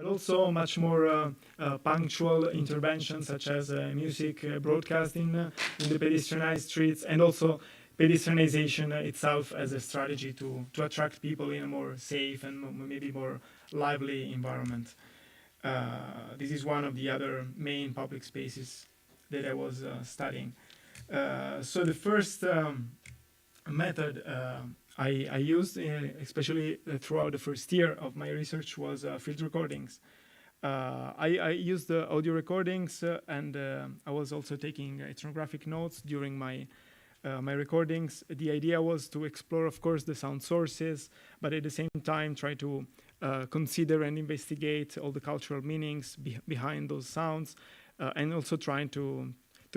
but also much more punctual interventions such as music broadcasting in the pedestrianized streets, and also pedestrianization itself as a strategy to attract people in a more safe and maybe more lively environment. This is one of the other main public spaces that I was studying. So the first method I used, especially throughout the first year of my research, was field recordings. I used the audio recordings, and I was also taking ethnographic notes during my recordings. The idea was to explore, of course, the sound sources, but at the same time try to consider and investigate all the cultural meanings behind those sounds, and also trying to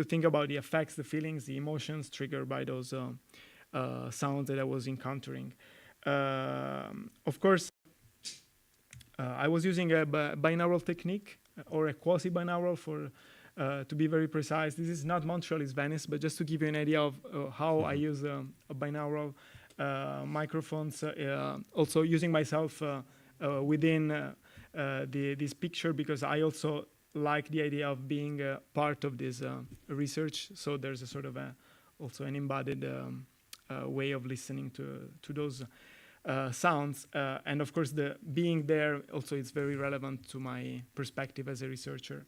think about the effects, the feelings, the emotions triggered by those sounds that I was encountering. Of course, I was using a binaural technique, or a quasi-binaural for to be very precise. This is not Montreal, it's Venice, but just to give you an idea of how I use a binaural microphones, also using myself within this picture, because I also like the idea of being part of this research. So there's a sort of also an embodied way of listening to those sounds, and of course the being there also is very relevant to my perspective as a researcher.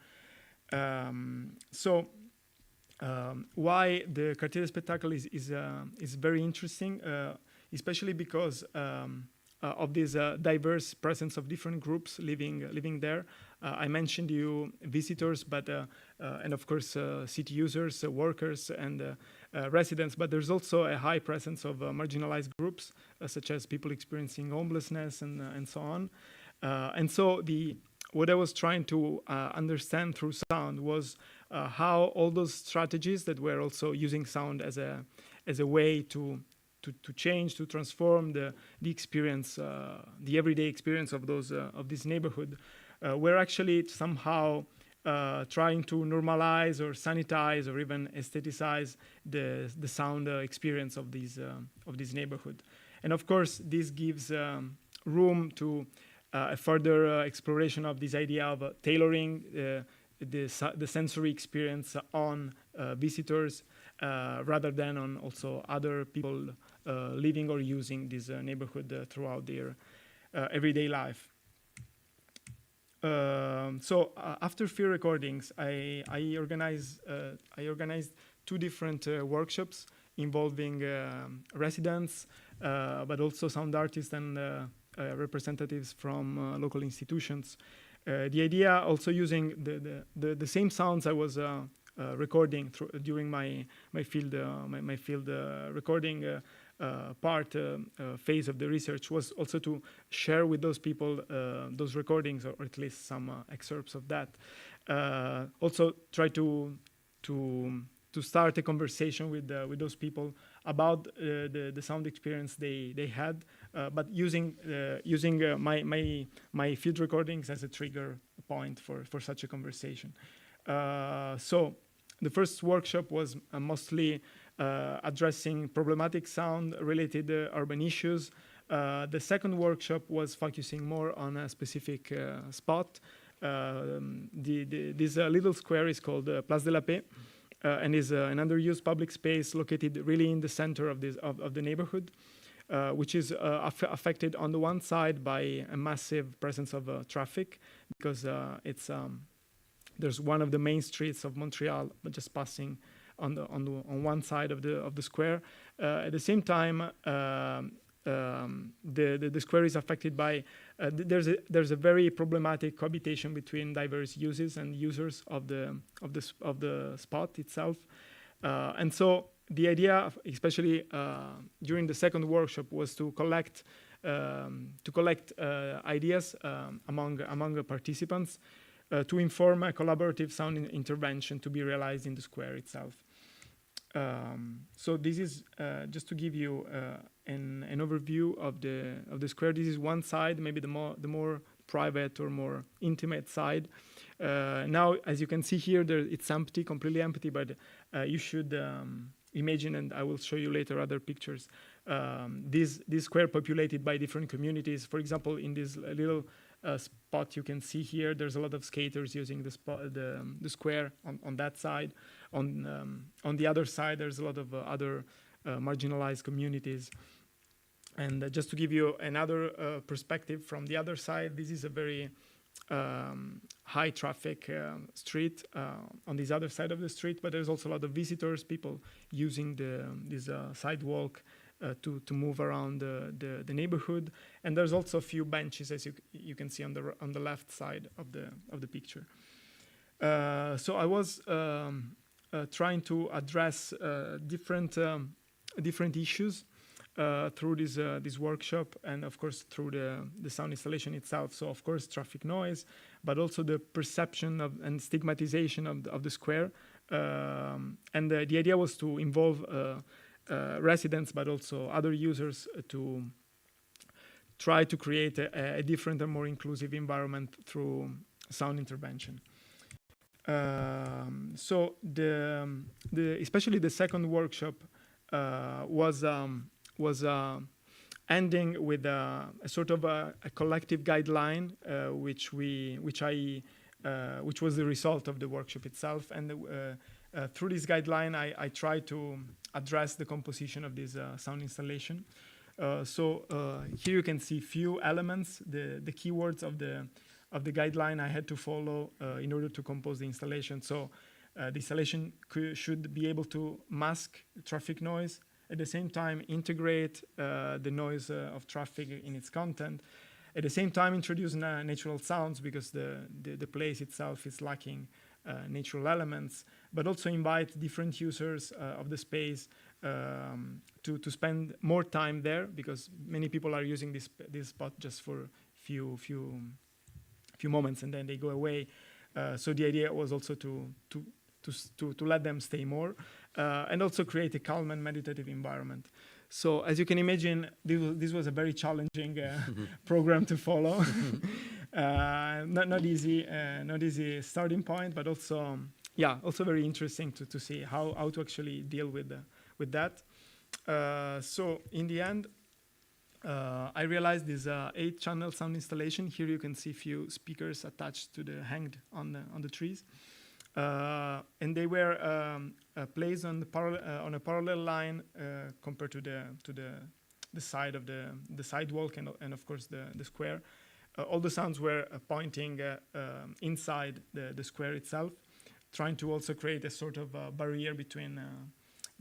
Why the quartier spectacle is very interesting, especially because of this diverse presence of different groups living there. I mentioned you visitors, but and of course city users, workers, and residents. But there's also a high presence of marginalized groups, such as people experiencing homelessness and so on. And so what I was trying to understand through sound was how all those strategies that were also using sound as a way to change, to transform the experience, the everyday experience of this neighborhood, were actually somehow trying to normalize or sanitize or even aestheticize the sound experience of this neighborhood. And of course, this gives room to a further exploration of this idea of tailoring the sensory experience on visitors rather than on also other people living or using this neighborhood throughout their everyday life. So after field recordings, I organized two different workshops involving residents, but also sound artists and representatives from local institutions. The idea, also using the same sounds I was recording during my field recording phase of the research, was also to share with those people those recordings, or at least some excerpts of that. Also try to start a conversation with those people about the sound experience they had, but using my field recordings as a trigger point for such a conversation. So the first workshop was mostly addressing problematic sound-related urban issues. The second workshop was focusing more on a specific spot. This little square is called Place de la Paix, and is an underused public space located really in the center of the neighborhood, which is affected on the one side by a massive presence of traffic, because there's one of the main streets of Montreal just passing on one side of the square. At the same time, the square is affected by there's a very problematic cohabitation between diverse uses and users of the spot itself, and so the idea, especially during the second workshop, was to collect ideas among the participants to inform a collaborative sound intervention to be realized in the square itself. So this is just to give you an overview of the square. This is one side, maybe the more private or more intimate side. Now, as you can see here, it's empty, completely empty, but you should imagine, and I will show you later other pictures, this square populated by different communities. For example, in this little spot you can see here. There's a lot of skaters using the square on that side. On the other side, there's a lot of other marginalized communities. And just to give you another perspective from the other side, this is a very high traffic street on this other side of the street, but there's also a lot of visitors, people using this sidewalk to move around the neighborhood. And there's also a few benches, as you can see on the left side of the picture. So I was trying to address different issues through this workshop, and of course through the sound installation itself. So of course traffic noise, but also the perception and stigmatization of the square. And the idea was to involve residents, but also other users, to try to create a different and more inclusive environment through sound intervention. So especially the second workshop was ending with a sort of a collective guideline, which was the result of the workshop itself. And through this guideline, I tried to address the composition of this sound installation. So here you can see few elements, the keywords of the guideline I had to follow in order to compose the installation. So the installation should be able to mask traffic noise, at the same time integrate the noise of traffic in its content, at the same time introduce natural sounds, because the place itself is lacking natural elements, but also invite different users of the space to spend more time there, because many people are using this spot just for few moments and then they go away. So the idea was also to let them stay more, and also create a calm and meditative environment. So as you can imagine, this was a very challenging program to follow. Not easy starting point, but also very interesting to see how to actually deal with that. So in the end, I realized this 8-channel sound installation. Here you can see a few speakers attached to hanged on the trees. And they were placed on a parallel line compared to the side of the sidewalk and of course the square. All the sounds were pointing inside the square itself, trying to also create a sort of barrier between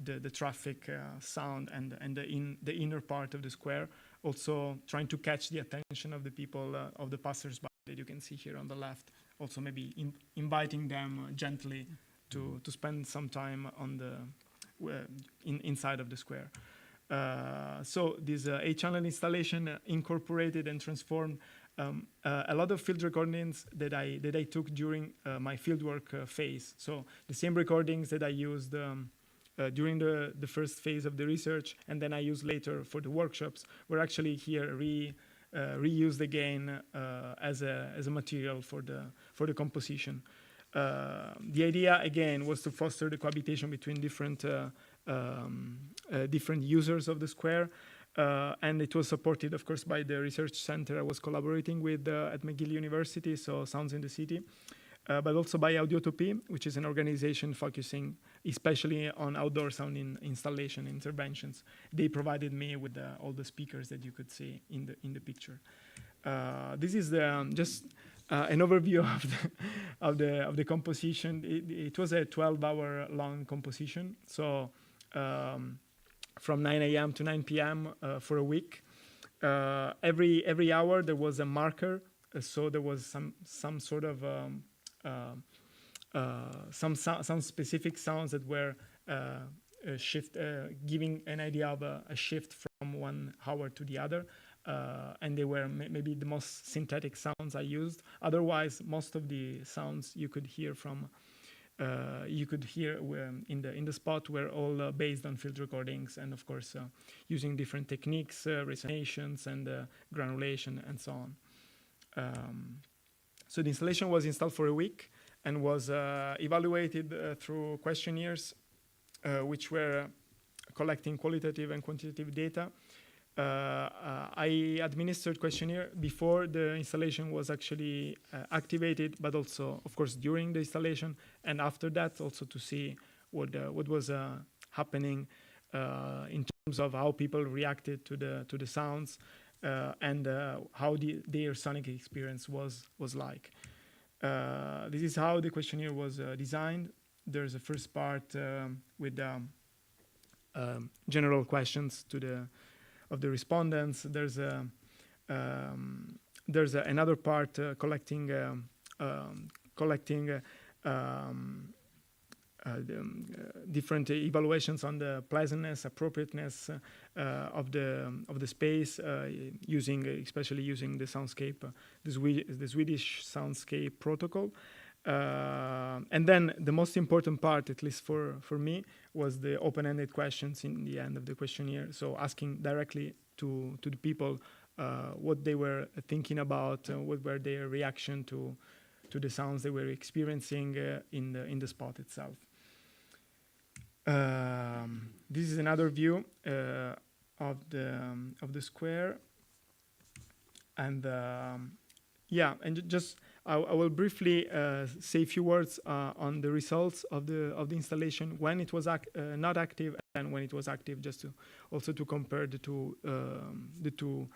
the traffic sound and the inner part of the square. Also trying to catch the attention of the people, of the passersby that you can see here on the left. Also maybe inviting them gently to spend some time on inside of the square. So this 8-channel installation incorporated and transformed a lot of field recordings that I took during my fieldwork phase. So the same recordings that I used during the first phase of the research, and then I used later for the workshops, were actually here reused again as a material for the composition. The idea again was to foster the cohabitation between different users of the square, and it was supported, of course, by the research center I was collaborating with at McGill University, so Sounds in the City, but also by Audiotopy, which is an organization focusing especially on outdoor sound installation interventions. They provided me with all the speakers that you could see in the picture. This is just an overview of the composition. It was a 12-hour long composition, so from 9 a.m. to 9 p.m. For a week. Every hour there was a marker, so there was some sort of some specific sounds that were giving an idea of a shift from one hour to the other. And they were maybe the most synthetic sounds I used. Otherwise, most of the sounds you could hear in the spot were all based on field recordings, and of course using different techniques, resonations and granulation and so on. So the installation was installed for a week and was evaluated through questionnaires, which were collecting qualitative and quantitative data. I administered questionnaire before the installation was actually activated, but also, of course, during the installation and after that, also to see what was happening in terms of how people reacted to the sounds and how their sonic experience was like. This is how the questionnaire was designed. There's a first part with general questions of the respondents. There's another part collecting different evaluations on the pleasantness, appropriateness of the space, especially using the soundscape, the Swedish soundscape protocol. And then the most important part, at least for me, was the open-ended questions in the end of the questionnaire. So asking directly to the people what they were thinking about, what were their reaction to the sounds they were experiencing in the spot itself. This is another view of the square, and and just I will briefly say a few words on the results of the installation when it was not active and when it was active, just to also to compare the two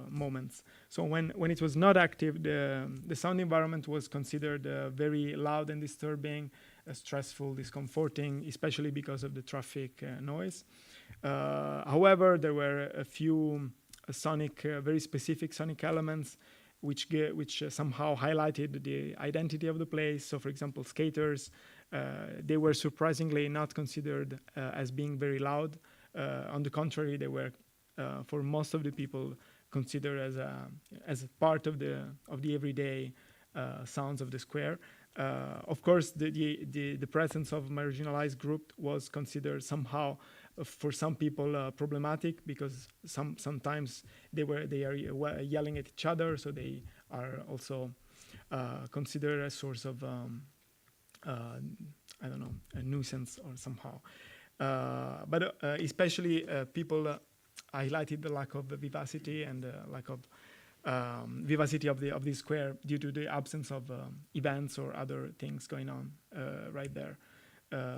moments. So when it was not active, the sound environment was considered very loud and disturbing, stressful, discomforting, especially because of the traffic noise. However, there were a few very specific sonic elements which somehow highlighted the identity of the place. So, for example, skaters, they were surprisingly not considered as being very loud. On the contrary, they were, for most of the people, considered as a part of the everyday sounds of the square. Of course, the presence of marginalized group was considered somehow, for some people, problematic, because sometimes they are yelling at each other, so they are also considered a source of I don't know, a nuisance or somehow. But especially people highlighted the lack of vivacity and lack of vivacity of the square due to the absence of events or other things going on right there.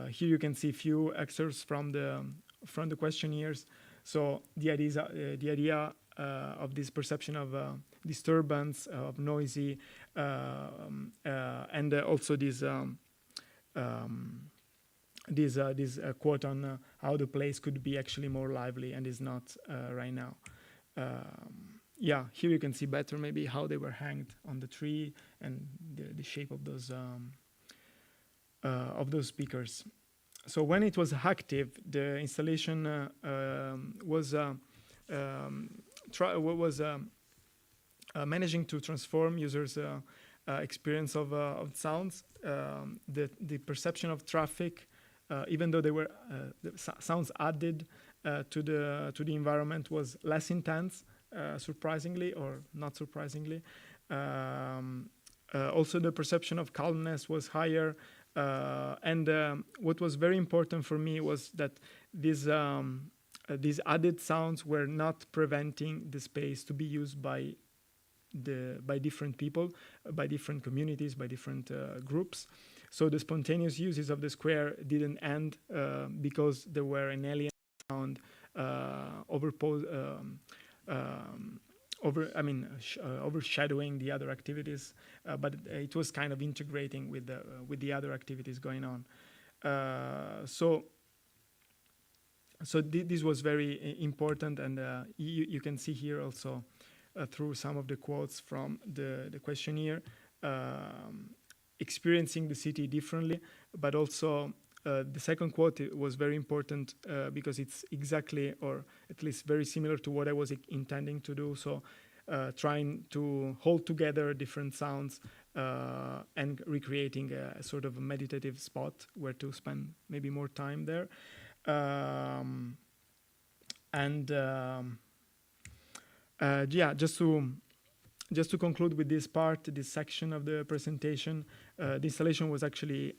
Here you can see a few excerpts from the questionnaires. So the idea of this perception of disturbance, of noisy, and also this quote on how the place could be actually more lively and is not right now. Here you can see better maybe how they were hanged on the tree and the shape of those speakers. So when it was active, the installation was managing to transform users' experience of sounds. The perception of traffic, even though there were sounds added to the environment, was less intense, surprisingly or not surprisingly. Also, the perception of calmness was higher. And what was very important for me was that these added sounds were not preventing the space to be used by different people, by different communities, by different groups. So the spontaneous uses of the square didn't end because there were an alien sound overshadowing the other activities, but it was kind of integrating with the other activities going on. So this was very important, and you can see here also through some of the quotes from the questionnaire, experiencing the city differently, but also the second quote was very important because it's exactly, or at least very similar to what I was intending to do. So trying to hold together different sounds and recreating a sort of a meditative spot where to spend maybe more time there. Just to conclude with this part, this section of the presentation, the installation was actually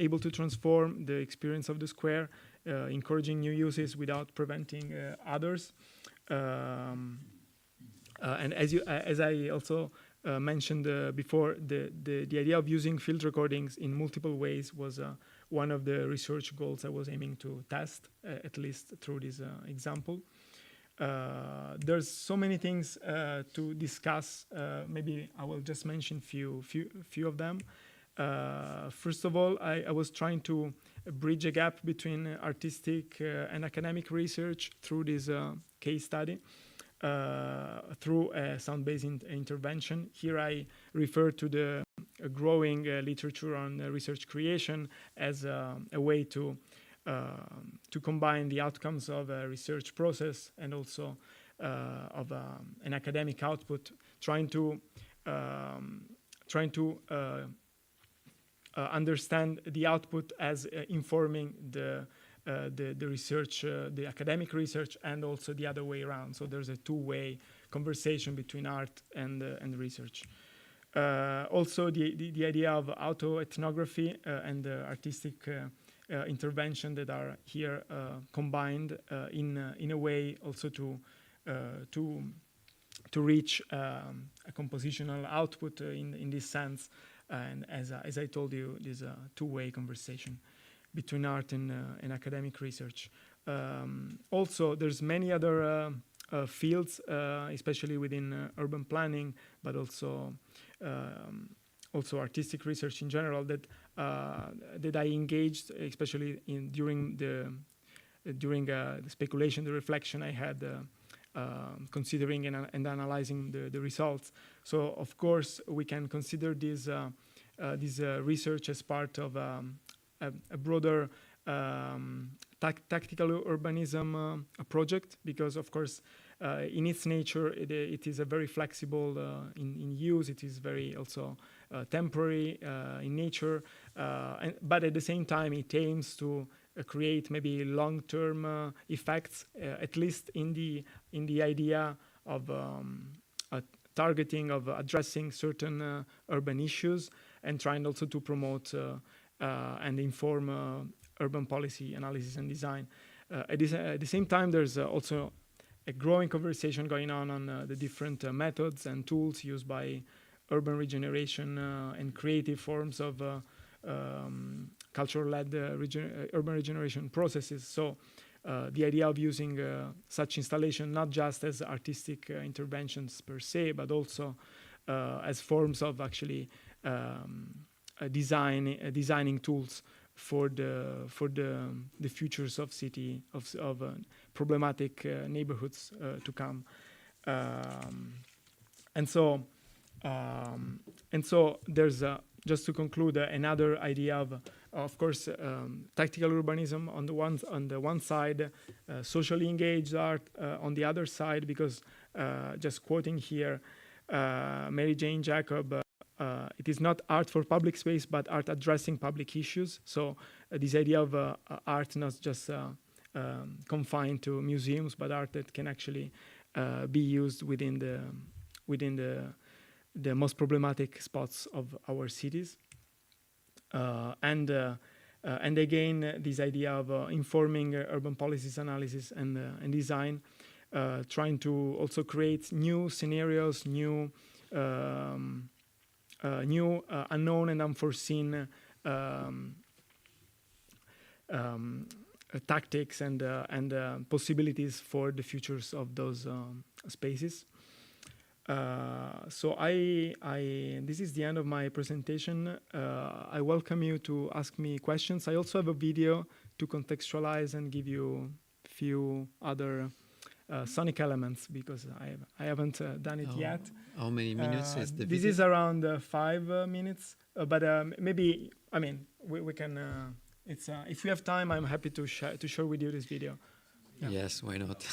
able to transform the experience of the square, encouraging new uses without preventing others. And as I also mentioned before, the idea of using field recordings in multiple ways was one of the research goals I was aiming to test, at least through this example. There's so many things to discuss. Maybe I will just mention few of them. First of all, I was trying to bridge a gap between artistic and academic research through this case study, through a sound-based intervention. Here I refer to the growing literature on research creation as a way to combine the outcomes of a research process and also of an academic output, trying to understand the output as informing the research, the academic research, and also the other way around. So there's a two-way conversation between art and research. Also, the idea of autoethnography and artistic intervention that are here combined in a way also to reach a compositional output in this sense. And as I told you, there's a two-way conversation between art and academic research. Also, there's many other fields, especially within urban planning, but also artistic research in general that I engaged, especially during the speculation, the reflection I had. Considering and analyzing the results. So, of course, we can consider this research as part of a broader tactical urbanism project, because, of course, in its nature, it is a very flexible in use. It is very also temporary in nature, but at the same time, it aims to create maybe long-term effects, at least in the idea of targeting, of addressing certain urban issues, and trying also to promote and inform urban policy analysis and design. At the same time, there's also a growing conversation going on the different methods and tools used by urban regeneration and creative forms of cultural-led urban regeneration processes. So the idea of using such installation not just as artistic interventions per se, but also as forms of actually designing tools for the futures of city of problematic neighborhoods to come, and so there's just to conclude another idea of course tactical urbanism on the one side, socially engaged art on the other side, because just quoting here Mary Jane Jacob, it is not art for public space, but art addressing public issues. So this idea of art not just confined to museums, but art that can actually be used within the most problematic spots of our cities. And again, this idea of informing urban policies analysis and design, trying to also create new scenarios, new unknown and unforeseen tactics and possibilities for the futures of those spaces. So this is the end of my presentation. I welcome you to ask me questions. I also have a video to contextualize and give you a few other sonic elements, because I haven't done it yet. How many minutes is the video? This is around 5 minutes, but maybe, I mean, we can, if we have time, I'm happy to share with you this video. Yeah. Yes, why not?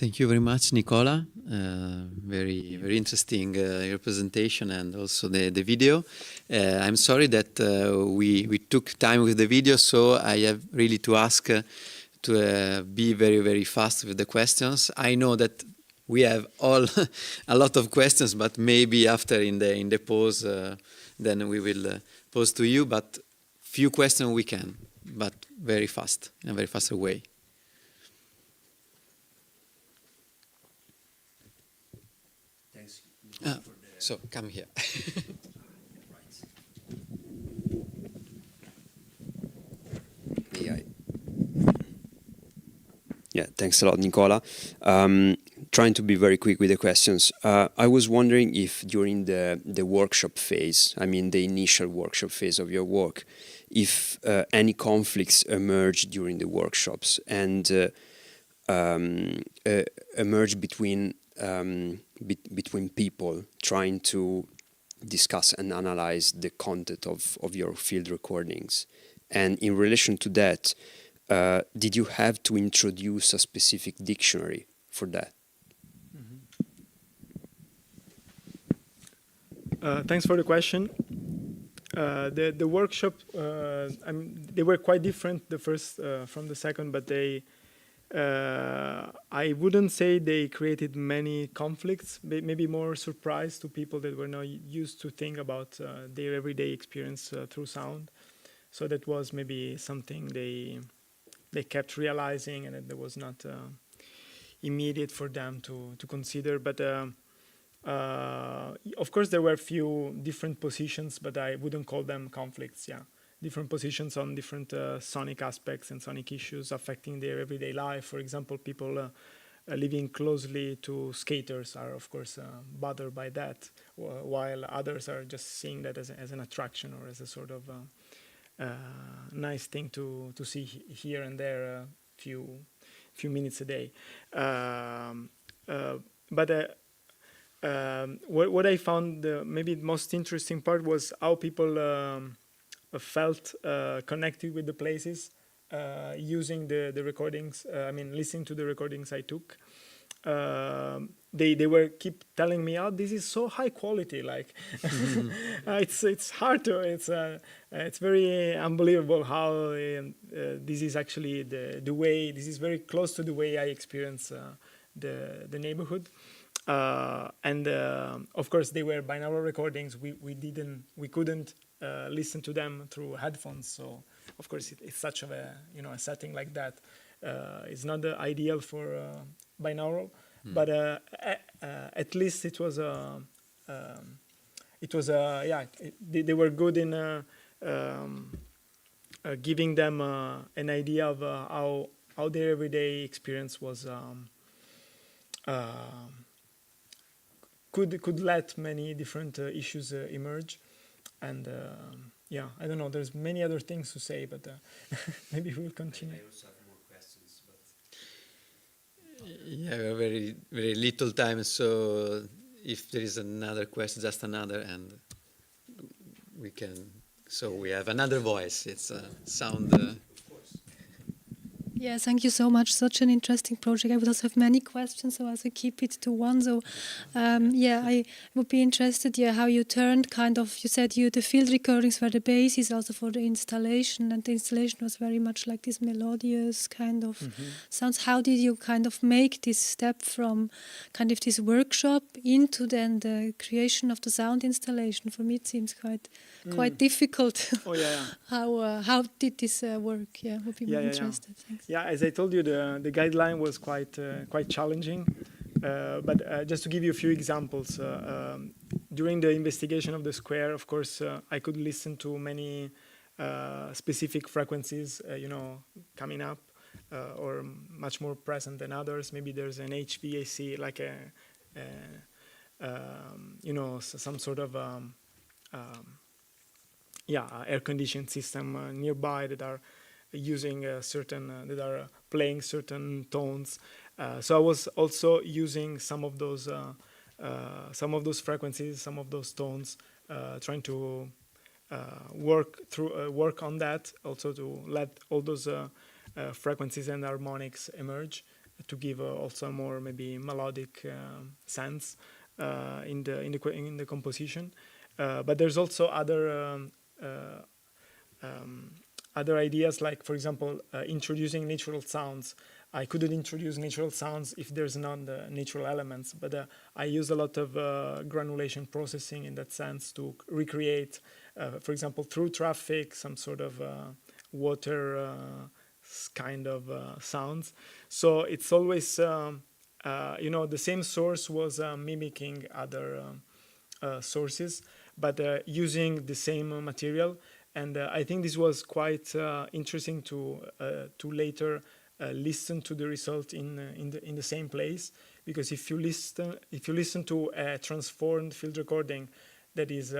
Thank you very much, Nicola. Very, very interesting your presentation and also the video. I'm sorry that we took time with the video, so I have really to ask to be very, very fast with the questions. I know that we have all a lot of questions, but maybe after in the pause, then we will pose to you. But few questions we can, but very fast, in a very fast way. So come here. Yeah, thanks a lot, Nicola. Trying to be very quick with the questions. I was wondering if during the workshop phase, I mean the initial workshop phase of your work, if any conflicts emerged during the workshops and emerged between people trying to discuss and analyze the content of your field recordings. And in relation to that, did you have to introduce a specific dictionary for that? Thanks for the question. The workshop, I mean, they were quite different, the first from the second, but they, I wouldn't say they created many conflicts, maybe more surprise to people that were not used to think about their everyday experience through sound. So that was maybe something they kept realizing, and it was not immediate for them to consider. But of course, there were a few different positions, but I wouldn't call them conflicts. Yeah, different positions on different sonic aspects and sonic issues affecting their everyday life. For example, people living closely to skaters are, of course, bothered by that, while others are just seeing that as an attraction or as a sort of nice thing to see here and there a few minutes a day. What I found maybe the most interesting part was how people felt connected with the places using the recordings. I mean, listening to the recordings I took. They were keep telling me, "Oh, this is so high quality. Like, it's hard to. It's very unbelievable how this is actually the way. This is very close to the way I experience the neighborhood." And of course, they were binaural recordings. We couldn't listen to them through headphones. So of course, it's such of a a setting like that. It's not the ideal for binaural. But at least it was they were good in giving them an idea of how their everyday experience was could let many different issues emerge. And yeah, I don't know, there's many other things to say, but maybe we'll continue. Yeah, we have very, very little time, so if there is another question, just another, and we can. So we have another voice. It's a sound. Yeah, thank you so much. Such an interesting project. I would also have many questions, so I will keep it to one. So, yeah, I would be interested, how you turned kind of, you said the field recordings were the basis also for the installation, and the installation was very much like this melodious kind of sounds. How did you kind of make this step from kind of this workshop into then the creation of the sound installation? For me, it seems quite difficult. Oh yeah. How did this work? Yeah, would be more interested. Thanks. Yeah, as I told you, the guideline was quite challenging. But just to give you a few examples, during the investigation of the square, of course, I could listen to many specific frequencies, coming up, or much more present than others. Maybe there's an HVAC, like some sort of air conditioned system nearby that are using that are playing certain tones. So I was also using some of those frequencies, some of those tones, trying to work on that, also to let all those frequencies and harmonics emerge. to give also a more maybe melodic sense in the composition. But there's also other ideas, like for example introducing natural sounds. I couldn't introduce natural sounds if there's not the natural elements, but I use a lot of granulation processing in that sense to recreate, for example, through traffic, some sort of water kind of sounds. So it's always, the same source was mimicking other sources, but using the same material. And I think this was quite interesting to later listen to the result in the same place, because if you listen to a transformed field recording that is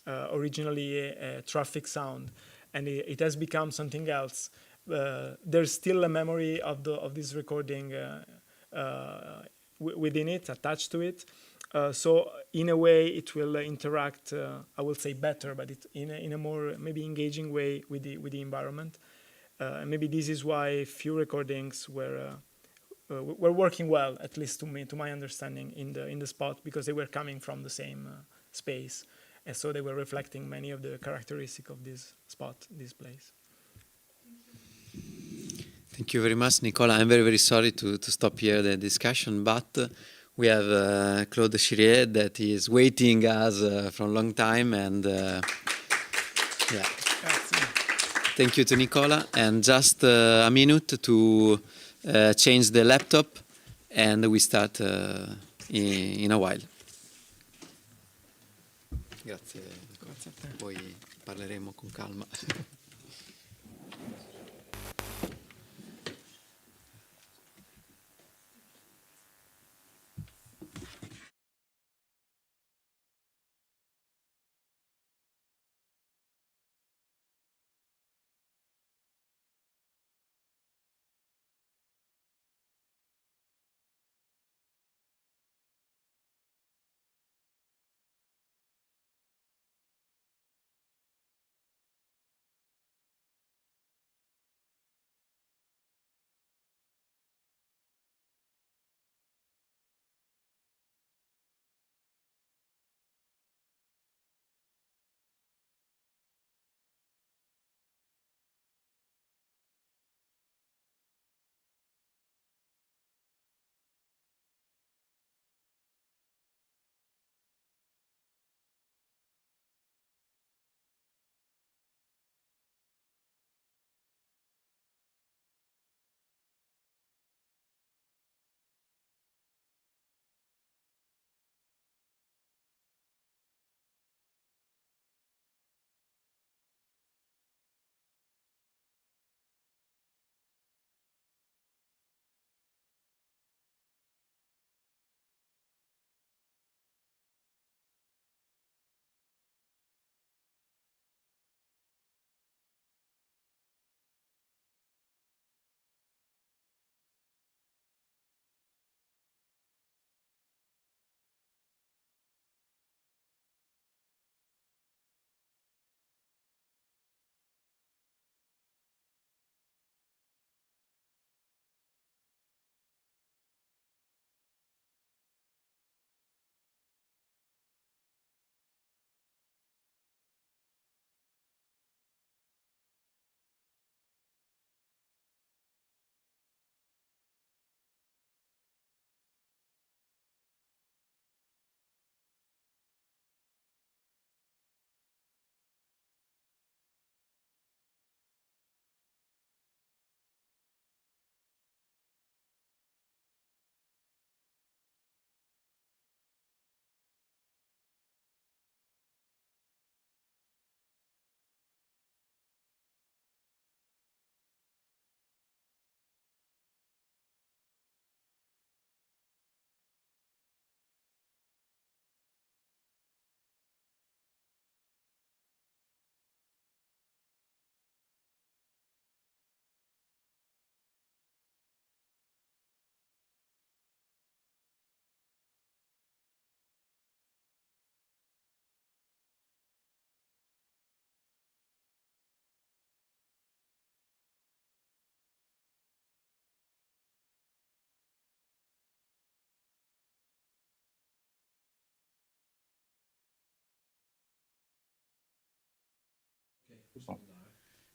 originally a traffic sound, and it has become something else, there's still a memory of this recording within it, attached to it. So in a way, it will interact, I will say better, but in a more maybe engaging way with the environment. And maybe this is why few recordings were working well, at least to my understanding, in the spot, because they were coming from the same space, and so they were reflecting many of the characteristics of this spot, this place. Thank you very much, Nicola. I'm very, very sorry to stop here the discussion, but we have Claude Chirier that is waiting us for a long time, and yeah. Thank you to Nicola. And just a minute to change the laptop, and we start in a while. Grazie, Nicola. Poi parleremo con calma.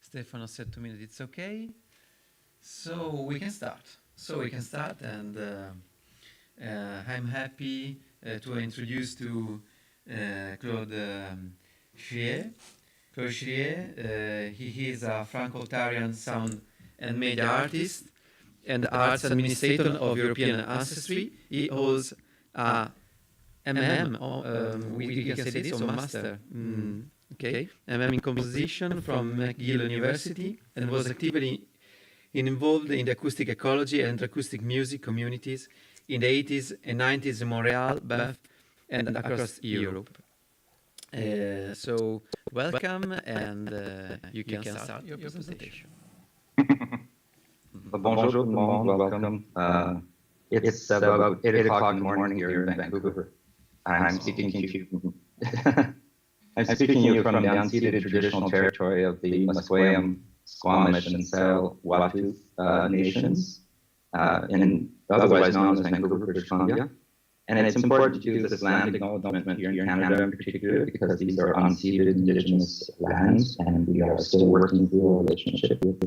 Stefano said 2 minutes, it's okay. So we can start. And I'm happy to introduce to Claude Chier. Claude Chier, he is a Franco-Ontarian sound and media artist and arts administrator of European ancestry. He holds a we can say this, or master. Okay, MM in composition from McGill University, and was actively involved in the acoustic ecology and acoustic music communities in the 80s and 90s in Montreal, Banff, and across Europe. So welcome, and you can start your presentation. Bonjour tout le monde, welcome. It's about 8 o'clock in the morning here in Vancouver. I'm speaking to you. I'm speaking to you from the unceded traditional territory of the Musqueam, Squamish, and Tsleil-Waututh nations, otherwise known as Vancouver, British Columbia. And it's important to do this land acknowledgement here in Canada in particular because these are unceded Indigenous lands, and we are still working through a relationship with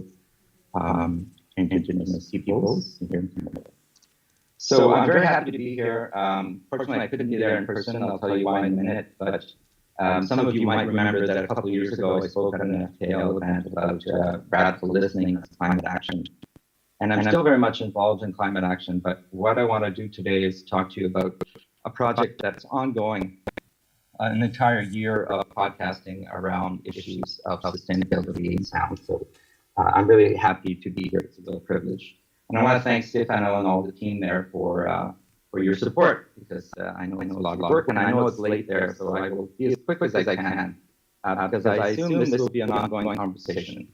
Indigenous peoples here in Canada. So I'm very happy to be here. Fortunately, I couldn't be there in person. I'll tell you why in a minute. But some of you might remember that a couple of years ago, I spoke at an FKL event about radical listening as climate action. And I'm still very much involved in climate action. But what I want to do today is talk to you about a project that's ongoing, an entire year of podcasting around issues of sustainability and sound. So I'm really happy to be here. It's a real privilege. And I want to thank Stefano and all the team there for your support, because I know it's a lot of work and I know it's late there, so I will be as quick as I can, because I assume this will be an ongoing conversation.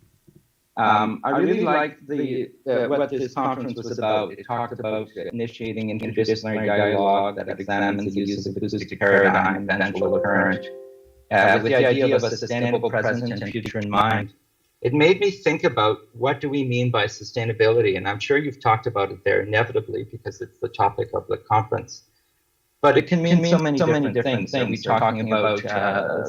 I really liked what this conference was about. It talked about initiating interdisciplinary dialogue that examines the use of acoustic paradigm and eventual current, with the idea of a sustainable present and future in mind. It made me think about what do we mean by sustainability, and I'm sure you've talked about it there inevitably because it's the topic of the conference. But it can mean so many different things. We're talking about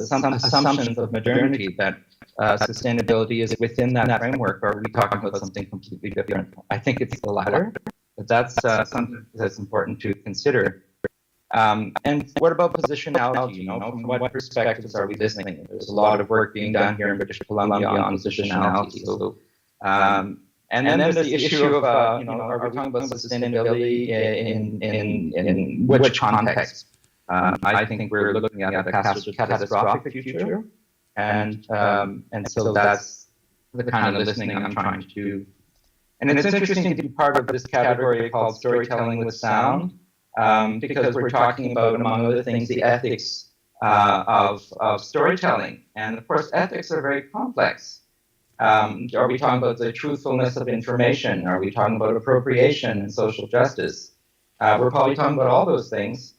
some assumptions of modernity that sustainability is within that framework, or are we talking about something completely different? I think it's the latter, but that's something that's important to consider. And what about positionality? You know, from what perspectives are we listening? There's a lot of work being done here in British Columbia on positionality. So, and then there's the issue of, are we talking about sustainability in which context? I think we're looking at a catastrophic future, and so that's the kind of listening I'm trying to do. And it's interesting to be part of this category called storytelling with sound. Because we're talking about, among other things, the ethics of storytelling. And of course, ethics are very complex. Are we talking about the truthfulness of information? Are we talking about appropriation and social justice? We're probably talking about all those things.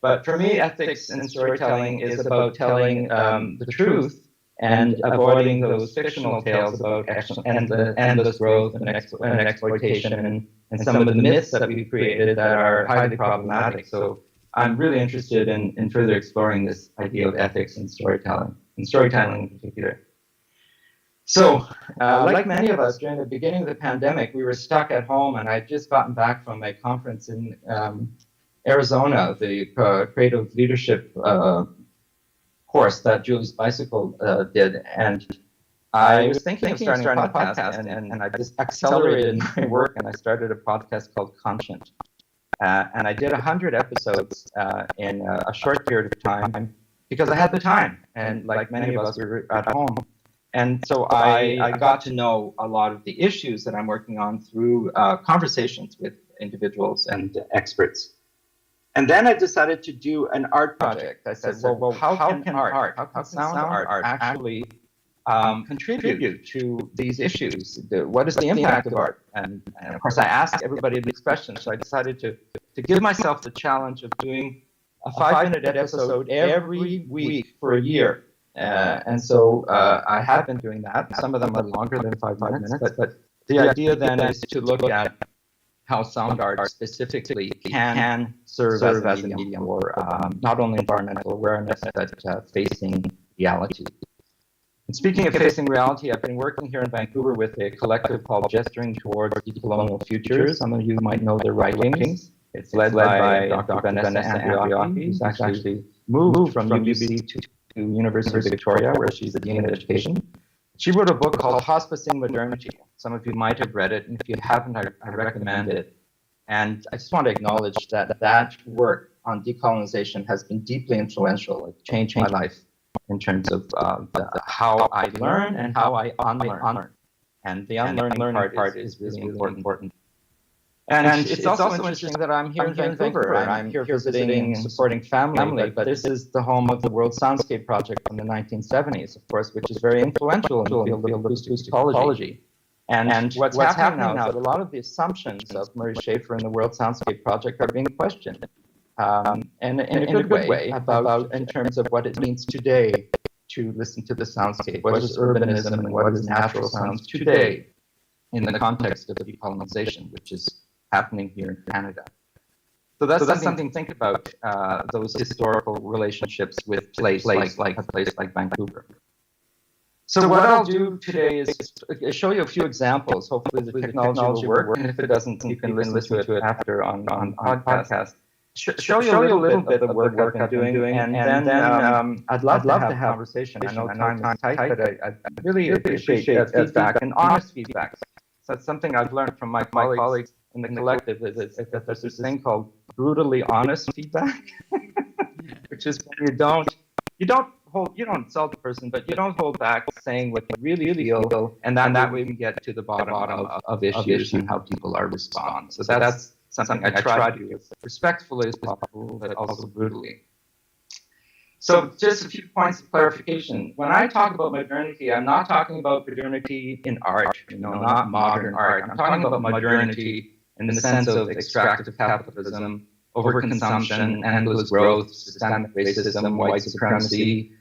But for me, ethics in storytelling is about telling the truth and avoiding those fictional tales about endless growth and exploitation and some of the myths that we've created that are highly problematic. So I'm really interested in further exploring this idea of ethics in storytelling in particular. So, like many of us, during the beginning of the pandemic, we were stuck at home, and I'd just gotten back from a conference in Arizona, the Creative Leadership course that Julie's Bicycle did, and I was thinking of starting a podcast, and I just accelerated my work, and I started a podcast called Conscient. And I did 100 episodes in a short period of time because I had the time, and like many of us, we were at home. And so I got to know a lot of the issues that I'm working on through conversations with individuals and experts. And then I decided to do an art project. I said, well, how can sound art actually contribute to these issues? What is the impact of art? And of course, I asked everybody these questions. So I decided to give myself the challenge of doing a 5-minute episode every week for a year. And so I have been doing that. Some of them are longer than 5 minutes, but the idea then is to look at how sound art specifically can serve as a medium for not only environmental awareness, but facing reality. And speaking of facing reality, I've been working here in Vancouver with a collective called Gesturing Towards Decolonial Futures. Some of you might know their writings. It's led by Dr. Vanessa Andriaki, who's actually moved from UBC to University of Victoria, where she's the Dean of Education. She wrote a book called Hospicing Modernity. Some of you might have read it, and if you haven't, I recommend it. And I just want to acknowledge that that work on decolonization has been deeply influential. It changed my life in terms of how I learn and how I unlearn. And the unlearning part is really important. And it's also interesting that I'm here in Vancouver. I'm here visiting and supporting family, but this is the home of the World Soundscape Project from the 1970s, of course, which is very influential in the field of acoustic ecology. And what's happening now is that a lot of the assumptions of Murray Schafer and the World Soundscape Project are being questioned. And in a good way about in terms of what it means today to listen to the soundscape. What is urbanism and what is natural sounds today in the context of decolonization, which is happening here in Canada. So that's something to think about, those historical relationships with place like a place like Vancouver. So what I'll do today is show you a few examples. Hopefully the technology will work, and if it doesn't, you can listen to it after on podcast. Show you a little bit of the work I've been doing, and then I'd love to have a conversation. I know time is tight, but I really appreciate feedback and honest feedback. So that's something I've learned from my colleagues in the collective is that there's this thing called brutally honest feedback, which is when you don't insult the person, but you don't hold back saying what you really feel, and that way we get to the bottom of issues and how people are responding. So that's something I try to do as respectfully as possible, but also brutally. So just a few points of clarification. When I talk about modernity, I'm not talking about modernity in art, not modern art. I'm talking about modernity in the sense of extractive capitalism, overconsumption, endless growth, systemic racism, white supremacy,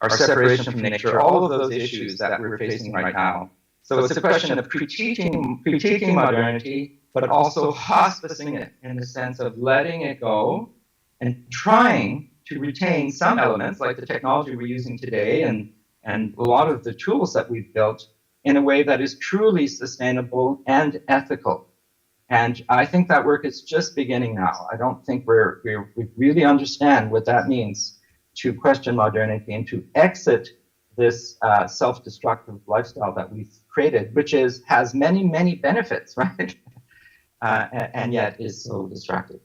our separation from nature, all of those issues that we're facing right now. So it's a question of critiquing modernity, but also hospicing it in the sense of letting it go and trying to retain some elements like the technology we're using today and a lot of the tools that we've built in a way that is truly sustainable and ethical. And I think that work is just beginning now. I don't think we really understand what that means to question modernity and to exit this self-destructive lifestyle that we've created, which has many, many benefits, right? And yet is so destructive.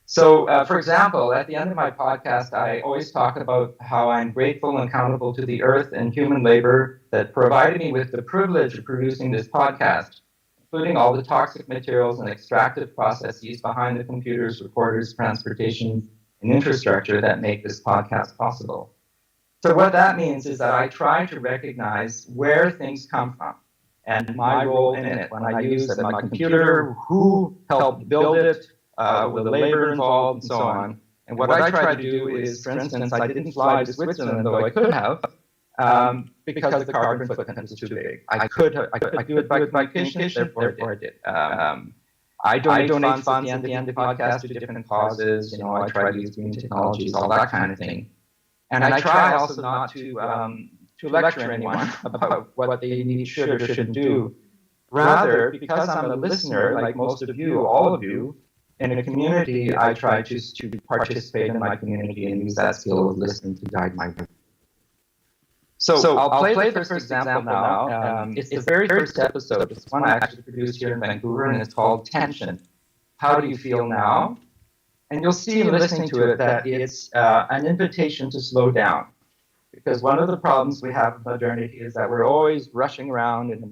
So, for example, at the end of my podcast, I always talk about how I'm grateful and accountable to the earth and human labor that provided me with the privilege of producing this podcast, including all the toxic materials and extractive processes behind the computers, recorders, transportation, and infrastructure that make this podcast possible. So what that means is that I try to recognize where things come from and my role in it. When I use my computer, who helped build it, with the labor involved, and so on. And what I try to do is, for instance, I didn't fly to Switzerland, though I could have, because the carbon footprint was too big. I could do it by vacation, therefore I did. I donate funds at the end of the podcast to different causes. I try to use green technologies, all that kind of thing. And I try also not to lecture anyone about what they should or shouldn't do. Rather, because I'm a listener, like most of you, all of you, in a community, I try just to participate in my community and use that skill of listening to guide my work. So I'll play the first example now. It's the very first episode. It's one I actually produced here in Vancouver, and it's called Tension. How do you feel now? And you'll see in listening to it that it's an invitation to slow down. Because one of the problems we have with modernity is that we're always rushing around in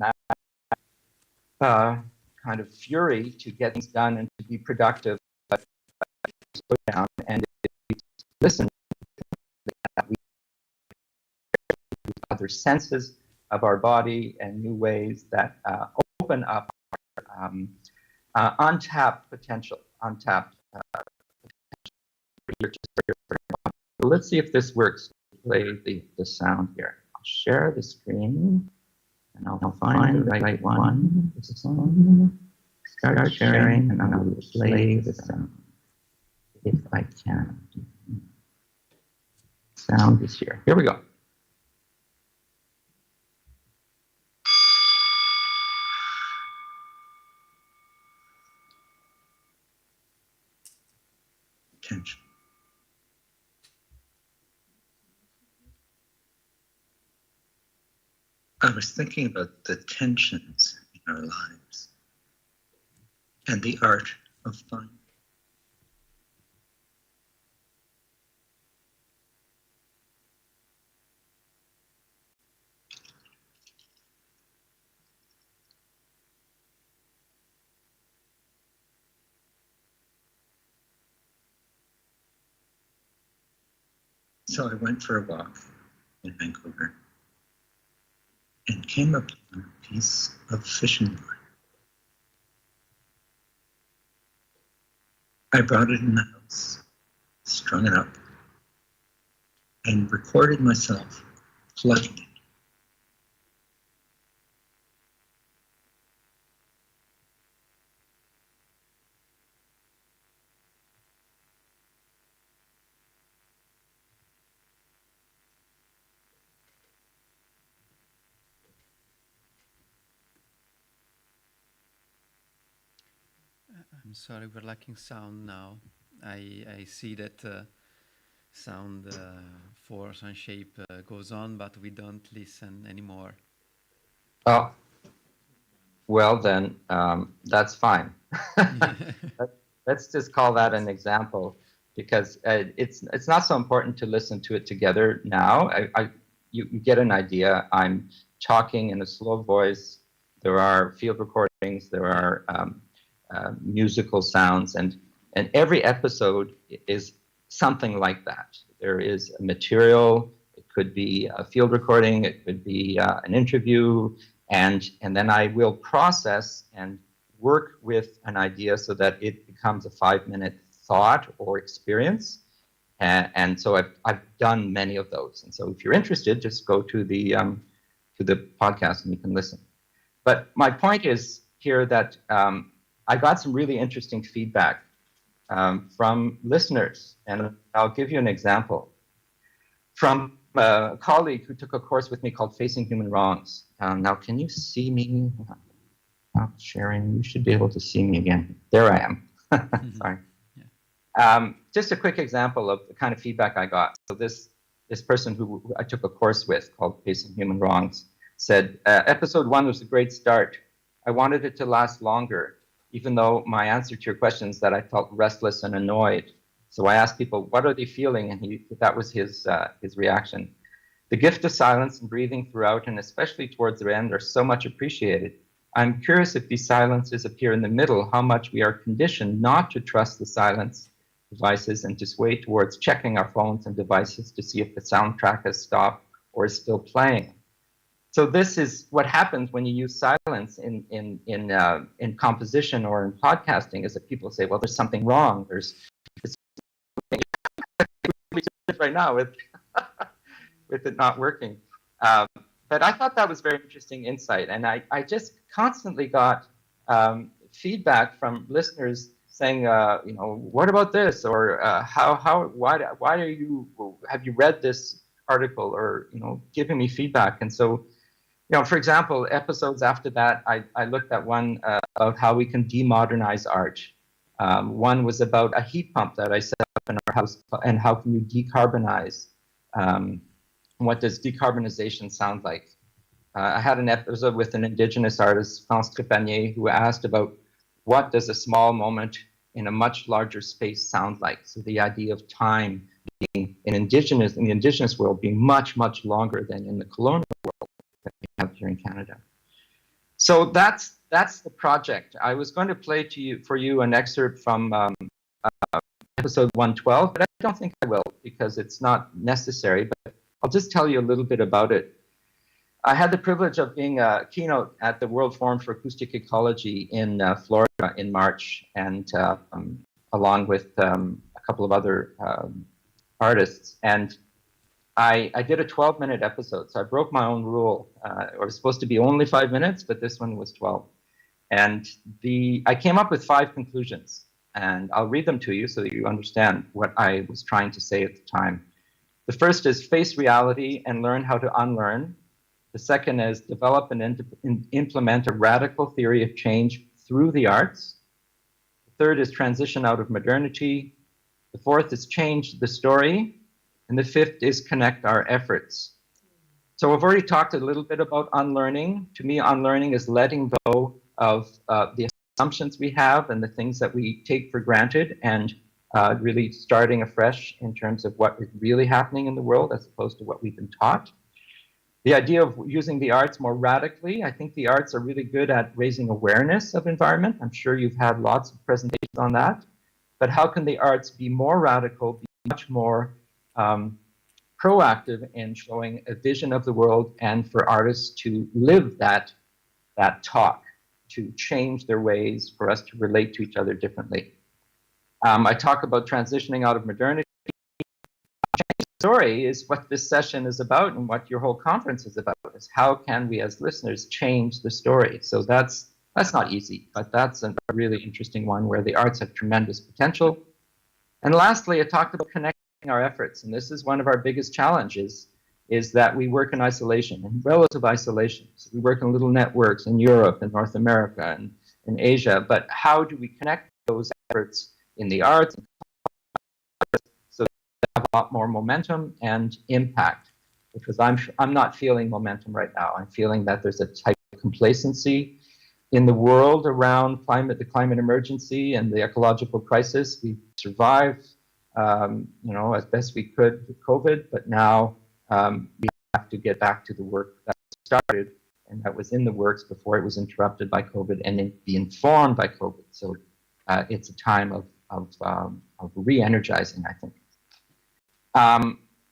a kind of fury to get things done and to be productive, but slow down and listen that we other senses of our body and new ways that open up our untapped potential. Let's see if this works. Play the sound here. I'll share the screen. And I'll find the right one. Start sharing, and I'll play the sound if I can. Sound is here. Here we go. tension. I was thinking about the tensions in our lives and the art of fun. So I went for a walk in Vancouver and came upon a piece of fishing line. I brought it in the house, strung it up, and recorded myself plugging it. I'm sorry, we're lacking sound now. I see that sound force and shape goes on, but we don't listen anymore. Oh, well then, that's fine. Let's just call that an example, because it's not so important to listen to it together now. You get an idea. I'm talking in a slow voice. There are field recordings. There are musical sounds, and every episode is something like that. There is a material. It could be a field recording. It could be an interview, and then I will process and work with an idea so that it becomes a 5-minute thought or experience. And so I've done many of those. And so if you're interested, just go to the podcast and you can listen. But my point is here that I got some really interesting feedback from listeners, and I'll give you an example. From a colleague who took a course with me called Facing Human Wrongs. Now, can you see me? Not sharing. You should be able to see me again. There I am. Sorry. Yeah. Just a quick example of the kind of feedback I got. So this person who I took a course with called Facing Human Wrongs said, episode 1 was a great start. I wanted it to last longer, even though my answer to your question is that I felt restless and annoyed. So I asked people, what are they feeling? And that was his reaction. The gift of silence and breathing throughout, and especially towards the end, are so much appreciated. I'm curious if these silences appear in the middle, how much we are conditioned not to trust the silence devices and to sway towards checking our phones and devices to see if the soundtrack has stopped or is still playing. So this is what happens when you use silence in composition or in podcasting, is that people say, well, there's something wrong. There's right now with it not working. But I thought that was very interesting insight. And I just constantly got feedback from listeners saying, what about this? Or why have you read this article? Or, giving me feedback. And so, for example, episodes after that, I looked at one about how we can demodernize art. One was about a heat pump that I set up in our house, and how can you decarbonize? What does decarbonization sound like? I had an episode with an indigenous artist, France Trépanier, who asked about what does a small moment in a much larger space sound like? So the idea of time being in the indigenous world being much, much longer than in the colonial world that we have here in Canada. So that's the project. I was going to play for you an excerpt from episode 112, but I don't think I will, because it's not necessary, but I'll just tell you a little bit about it. I had the privilege of being a keynote at the World Forum for Acoustic Ecology in Florida in March, and along with a couple of other artists. And I did a 12-minute episode, so I broke my own rule. It was supposed to be only 5 minutes, but this one was 12. And I came up with 5 conclusions, and I'll read them to you so that you understand what I was trying to say at the time. The first is face reality and learn how to unlearn. The second is develop and implement a radical theory of change through the arts. The third is transition out of modernity. The fourth is change the story. And the fifth is connect our efforts. So I've already talked a little bit about unlearning. To me, unlearning is letting go of the assumptions we have and the things that we take for granted, and really starting afresh in terms of what is really happening in the world as opposed to what we've been taught. The idea of using the arts more radically, I think the arts are really good at raising awareness of environment. I'm sure you've had lots of presentations on that. But how can the arts be more radical, be much more proactive in showing a vision of the world, and for artists to live that talk, to change their ways for us to relate to each other differently. I talk about transitioning out of modernity. Story is what this session is about, and what your whole conference is about, is how can we as listeners change the story. So that's not easy, but that's a really interesting one where the arts have tremendous potential. And lastly, I talked about connecting our efforts, and this is one of our biggest challenges, is that we work in isolation, in relative isolation. So we work in little networks in Europe and North America and in Asia, but how do we connect those efforts in the arts so they have a lot more momentum and impact? Because I'm not feeling momentum right now. I'm feeling that there's a type of complacency in the world around the climate emergency and the ecological crisis. We survived, as best we could with COVID, but now we have to get back to the work that started and that was in the works before it was interrupted by COVID and then be informed by COVID. So it's a time of re-energizing, I think.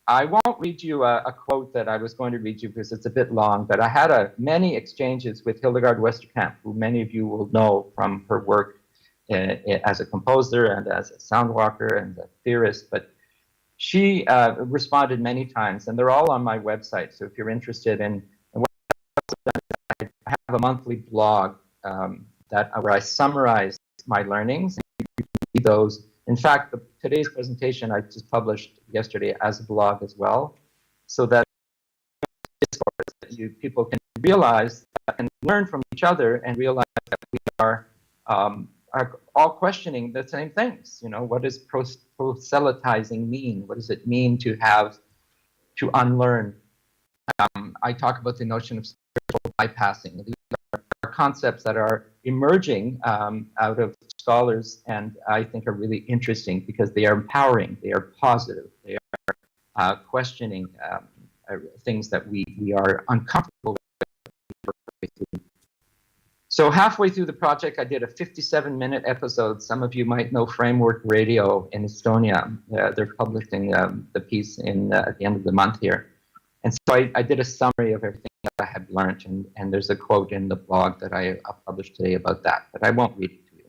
I won't read you a quote that I was going to read you because it's a bit long, but I had many exchanges with Hildegard Westerkamp, who many of you will know from her work as a composer and as a soundwalker and a theorist. But she responded many times, and they're all on my website. So if you're interested in what I have a monthly blog where I summarize my learnings. And you can read those. In fact, today's presentation I just published yesterday as a blog as well, so that people can realize and learn from each other and realize that we are all questioning the same things. What does proselytizing mean? What does it mean to unlearn? I talk about the notion of spiritual bypassing. These are concepts that are emerging out of scholars, and I think are really interesting because they are empowering, they are positive, they are questioning things that we are uncomfortable with. So halfway through the project, I did a 57-minute episode. Some of you might know Framework Radio in Estonia. They're publishing the piece at the end of the month here. And so I did a summary of everything that I had learned, and there's a quote in the blog that I published today about that, but I won't read it to you.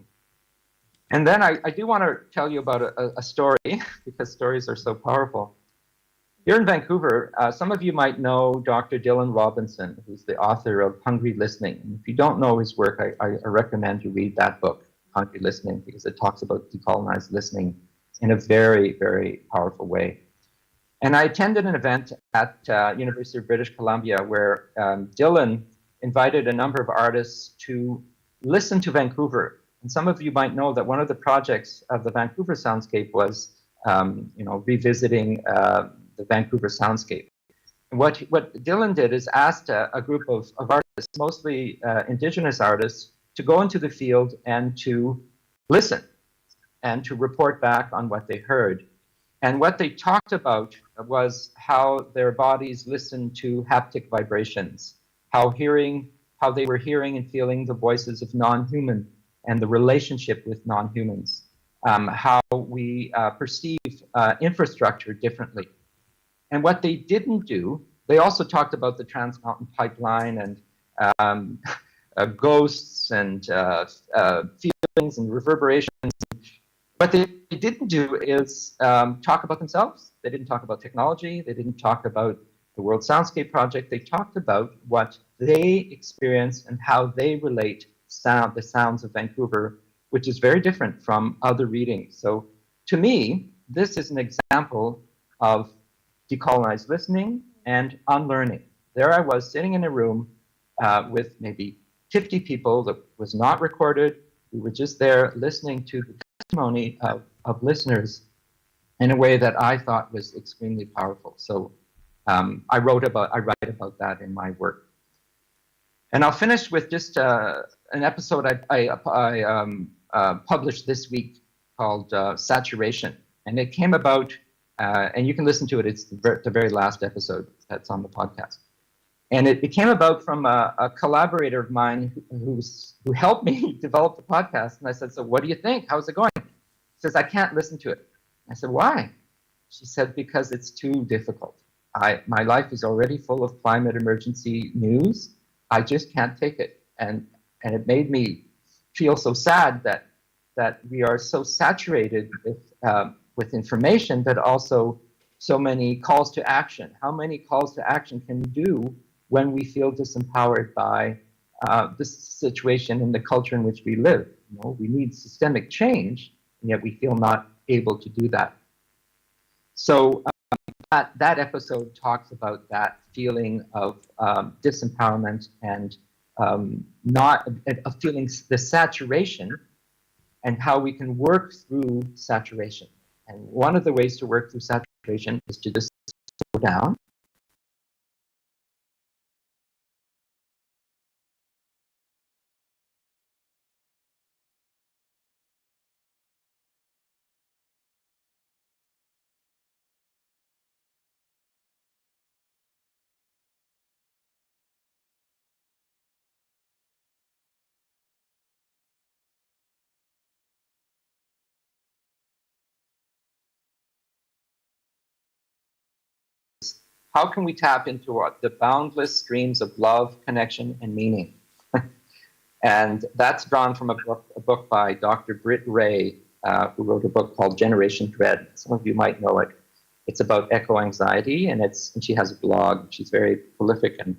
And then I do want to tell you about a story, because stories are so powerful. Here in Vancouver, some of you might know Dr. Dylan Robinson, who's the author of Hungry Listening. And if you don't know his work, I recommend you read that book, Hungry Listening, because it talks about decolonized listening in a very, very powerful way. And I attended an event at University of British Columbia where Dylan invited a number of artists to listen to Vancouver. And some of you might know that one of the projects of the Vancouver Soundscape was, revisiting the Vancouver Soundscape. And what Dylan did is asked a group of artists, mostly Indigenous artists, to go into the field and to listen and to report back on what they heard. And what they talked about was how their bodies listened to haptic vibrations, how they were hearing and feeling the voices of non-human and the relationship with non-humans, how we perceive infrastructure differently. And what they didn't do, they also talked about the Trans Mountain Pipeline and ghosts and feelings and reverberations. What they didn't do is talk about themselves. They didn't talk about technology. They didn't talk about the World Soundscape Project. They talked about what they experience and how they relate the sounds of Vancouver, which is very different from other readings. So to me, this is an example of decolonized listening and unlearning. There I was sitting in a room with maybe 50 people that was not recorded. We were just there listening to the testimony of listeners in a way that I thought was extremely powerful. So I write about that in my work. And I'll finish with just an episode I published this week called Saturation. And it came about, and you can listen to it, it's the very last episode that's on the podcast. And it came about from a collaborator of mine who helped me develop the podcast. And I said, so what do you think? How's it going? She says, I can't listen to it. I said, why? She said, because it's too difficult. My life is already full of climate emergency news. I just can't take it. And it made me feel so sad that we are so saturated with information, but also so many calls to action. How many calls to action can we do when we feel disempowered by this situation in the culture in which we live? You know, we need systemic change, and yet we feel not able to do that. So that episode talks about that feeling of disempowerment and not feeling the saturation, and how we can work through saturation. And one of the ways to work through saturation is to just slow down. How can we tap into the boundless streams of love, connection, and meaning? And that's drawn from a book by Dr. Britt Ray, who wrote a book called Generation Dread. Some of you might know it. It's about eco-anxiety, and she has a blog. She's very prolific and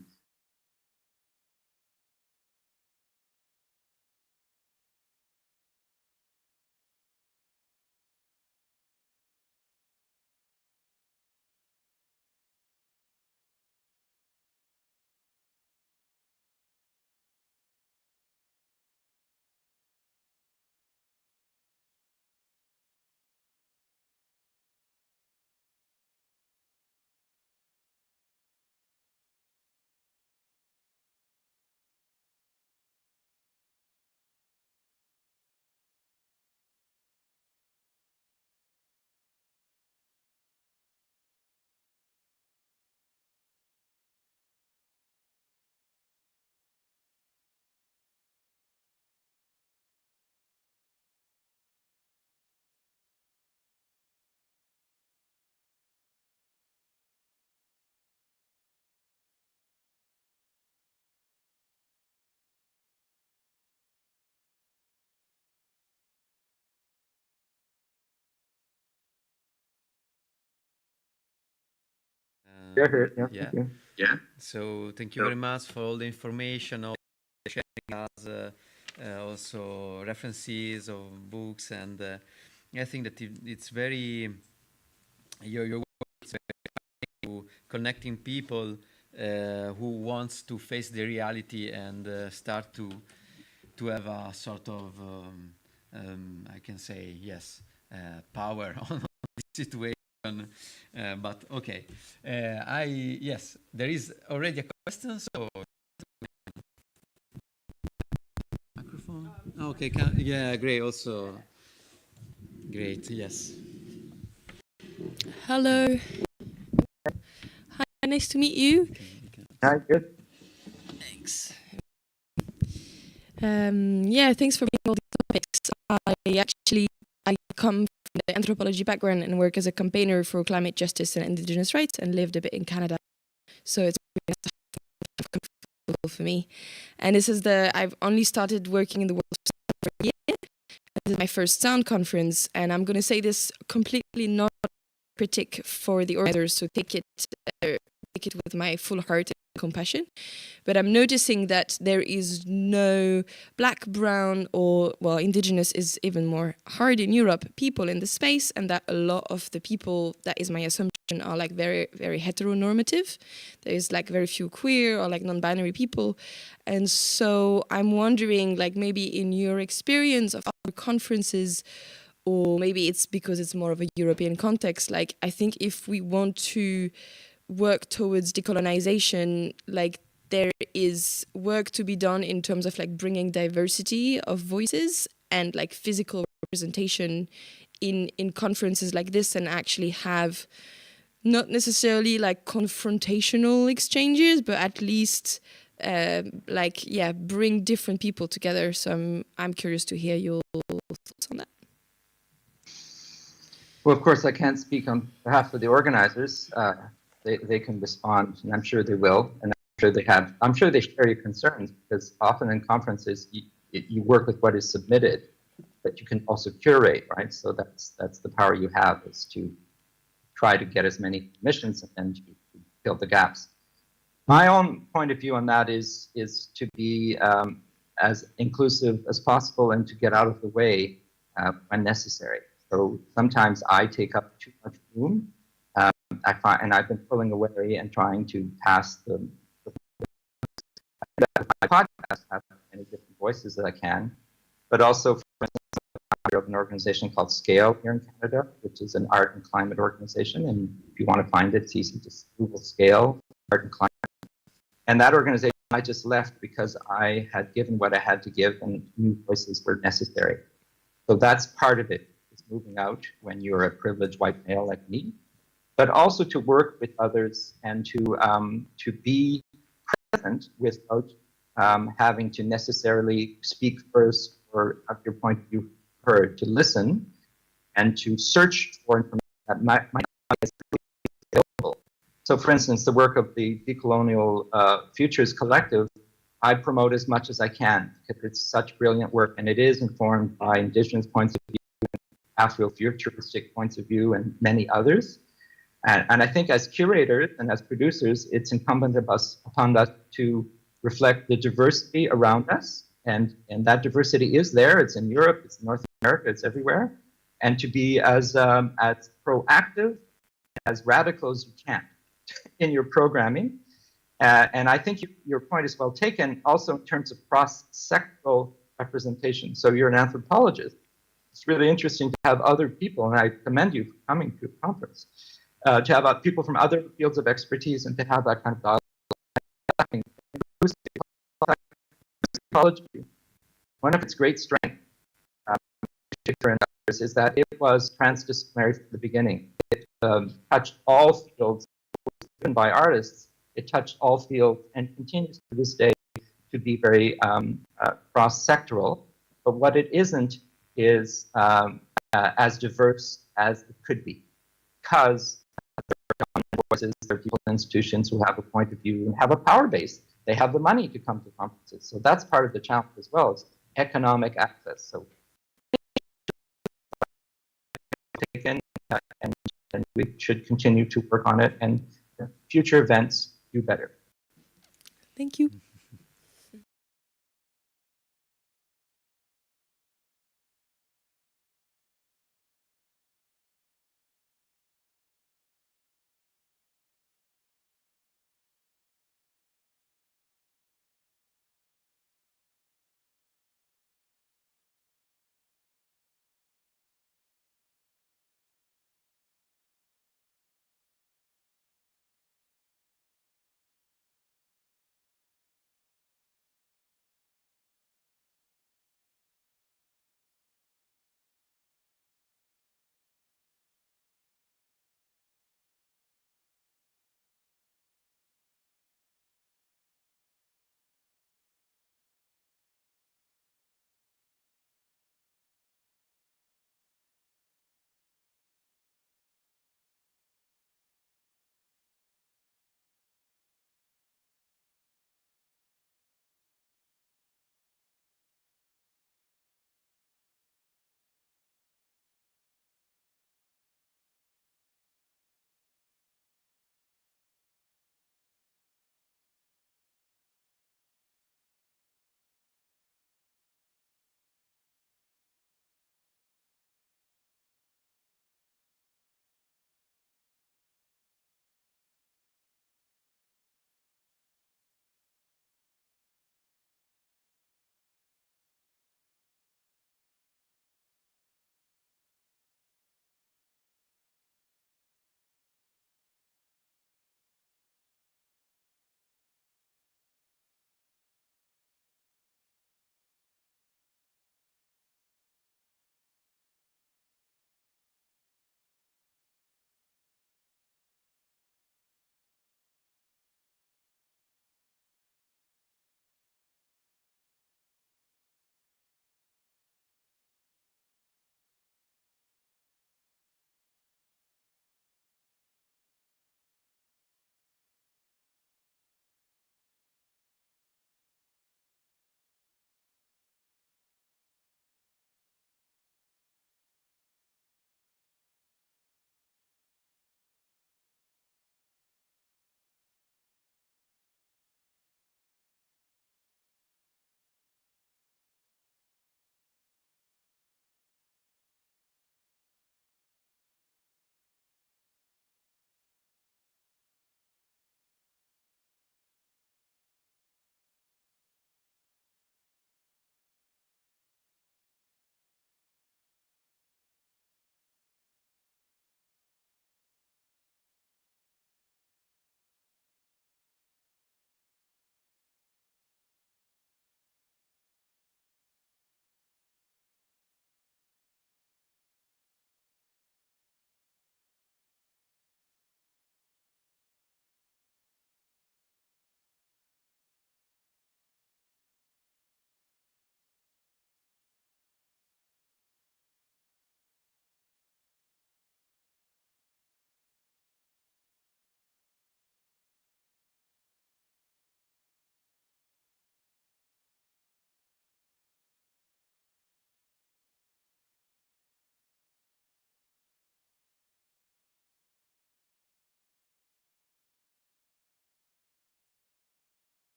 Yeah. you. So thank you very much for all the information, all sharing us, also references of books, and I think that it's very your work is very connecting people who wants to face the reality and start to have a sort of I can say yes power on the situation. But okay, yes, there is already a question. So microphone. Okay, yeah, great. Also, great. Yes. Hello. Hi, nice to meet you. Hi, good. Thanks. Yeah, thanks for bringing all these topics. I come from the anthropology background and work as a campaigner for climate justice and indigenous rights, and lived a bit in Canada. So it's comfortable for me. And I've only started working in the world for a year. This is my first sound conference, and I'm going to say this completely not critic for the organizers, so take it with my full heart and compassion. But I'm noticing that there is no black, brown, or, well, indigenous is even more hard in Europe, people in the space, and that a lot of the people, that is my assumption, are like very, very heteronormative. There is like very few queer or like non-binary people. And so I'm wondering, like, maybe in your experience of other conferences, or maybe it's because it's more of a European context. Like, I think if we want to work towards decolonization, like, there is work to be done in terms of like bringing diversity of voices and like physical representation in conferences like this, and actually have not necessarily like confrontational exchanges, but at least bring different people together. So I'm curious to hear your thoughts on that. Well, of course, I can't speak on behalf of the organizers. They can respond, and I'm sure they will, and I'm sure they share your concerns, because often in conferences you work with what is submitted, but you can also curate, right? So that's the power you have, is to try to get as many permissions and to fill the gaps. My own point of view on that is to be as inclusive as possible and to get out of the way when necessary. So sometimes I take up too much room, and I've been pulling away and trying to pass the my podcast, have as many different voices as I can, but also, for instance, I'm of an organization called FKL here in Canada, which is an art and climate organization. And if you want to find it, it's easy. Just Google FKL, art and climate. And that organization I just left because I had given what I had to give and new voices were necessary. So that's part of it, is moving out when you're a privileged white male like me, but also to work with others and to be present without having to necessarily speak first or have your point of view heard, to listen and to search for information that might not be available. So, for instance, the work of the Decolonial Futures Collective, I promote as much as I can, because it's such brilliant work, and it is informed by Indigenous points of view, Afrofuturistic points of view, and many others. And I think as curators and as producers, it's incumbent upon us to reflect the diversity around us. And that diversity is there. It's in Europe, it's in North America, it's everywhere. And to be as proactive, as radical as you can in your programming. And I think your point is well taken, also in terms of cross-sectoral representation. So you're an anthropologist. It's really interesting to have other people, and I commend you for coming to a conference, to have people from other fields of expertise and to have that kind of dialogue. One of its great strengths, is that it was transdisciplinary from the beginning. It touched all fields, driven by artists. It touched all fields and continues to this day to be very cross-sectoral. But what it isn't is as diverse as it could be, because there are people in institutions who have a point of view and have a power base. They have the money to come to conferences. So that's part of the challenge as well, is economic access. So and we should continue to work on it, and future events do better. Thank you.